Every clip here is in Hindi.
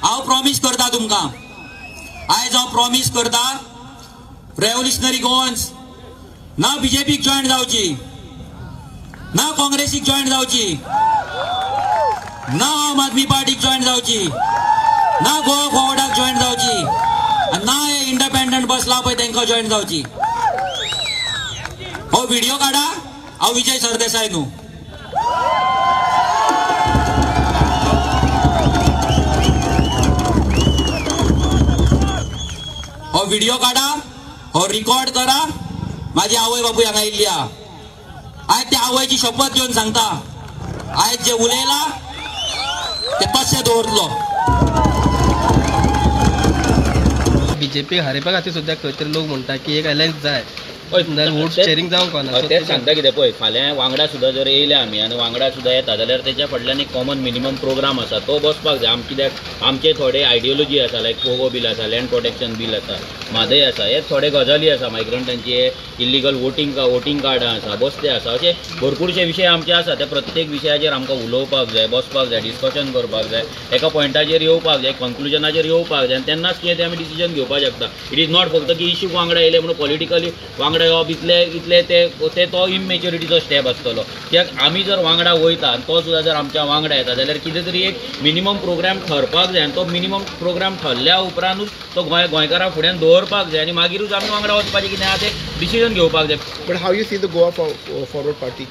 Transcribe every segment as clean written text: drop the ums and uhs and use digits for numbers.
हांव प्रॉमिस करता तुमकां, आयज हांव प्रॉमिस करता, रेव्होल्युशनरी गोवन्स ना बीजेपीक जॉईन जावची, ना काँग्रेसीक जॉईन जावची, ना आम आदमी पार्टीक जॉईन जावची, ना गोवा फॉरवर्डाक जॉईन जावची, ना हे इंडिपेंडंट बसला पळय तांकां जॉईन जावची. हो व्हिडिओ काढा, हांव विजय सरदेसाय न्हू. हो व्हिडिओ काढा, हो रिकॉर्ड करा. माझी आवय बापूय हांगा आयिल्ली आहा. आयज त्या आवयची शपथ घेवन सांगता, आयज जे उलयला ते तशें दवरतलो. बीजेपी हारपा खातीर सुद्दां खंय तरी लोक म्हणटा की एक अलायन्स जाय, वोट शेअरिंग जावंक ना. तेच सांगता कितें पळय, फाल्यां वांगडा सुद्दां जर येयले आमी आनी वांगडा सुद्दां येता जाल्यार तेच्या फाटल्यान एक कॉमन मिनिमम प्रोग्राम आसा, तो बसपाक जाय. कित्याक आमचे थोडे आयडियोलॉजी आसा, लायक पोगो बील आसा, लँड प्रोटेक्शन बील आसा, म्हादय आसा, हे थोडे गजाली आसा, मायग्रंटांचे इल्लिगल वोटींग कार्डां आसा, बसते आसा, अशे भरपूरशे विशय आमचे आसा. ते प्रत्येक विशयाचेर आमकां उलोवपाक जाय, बसपाक जाय, डिस्कशन करपाक जाय, एका पॉयंटाचेर येवपाक जाय, कन्क्लुजनाचेर येवपाक जाय, आनी तेन्नाच कितें ते आमी डिसिजन घेवपाक शकता. इट इज नॉट फक्त की इश्यूक वांगडा येयले म्हणून पॉलिटिकली वांगडा येवप इतले ते तो इमॅच्युरिटीचो स्टेप आसतलो. कित्याक आमी जर वांगडा वयता आनी तो सुद्दां जर आमच्या वांगडा येता जाल्यार कितें तरी एक मिनिमम प्रोग्राम ठरपाक जाय, आनी तो मिनिमम प्रोग्राम ठरल्या उपरांतूच तो गोंयकारांक फुड्यान दवरपाक जाय, आनी मागीरूच आमी वांगडा वचपाचें कितें आहा तें डिसिजन घेवपाक जाय. But how you see the Goa Forward Party?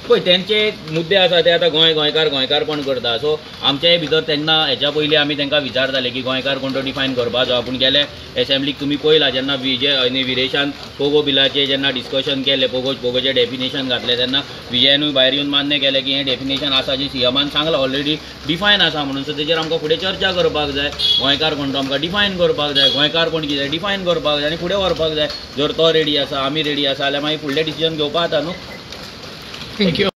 पळय तेंचे मुद्दे आसा ते आतां गोंयकारपण करता. सो आमच्याय भितर तेन्ना हेच्या पयलीं आमी तांकां विचारताले की गोंयकार कोण तो डिफायन करपाचो. आपूण गेले एसेंब्लीक तुमी पळयलां जेन्ना विजय विरेशान पोगो बिलाचें जेन्ना डिस्कशन केलें, पोगोचें डेफिनेशन घातलें, तेन्ना विजयानूय भायर येवन मान्य केलें की हें डेफिनेशन आसा जी सीएमान सांगलां ऑलरेडी डिफायन आसा म्हणून. सो तेजेर आमकां फुडें चर्चा करपाक जाय. गोंयकार कोण तो आमकां डिफायन करपाक जाय, गोंयकारपण कितें डिफायन करपाक जाय आनी फुडें व्हरपाक जाय. जर तो रेडी आसा, आमी रेडी आसा जाल्यार मागीर फुडलें डिसिजन घेवपाक जाता न्हू. थँक्यू.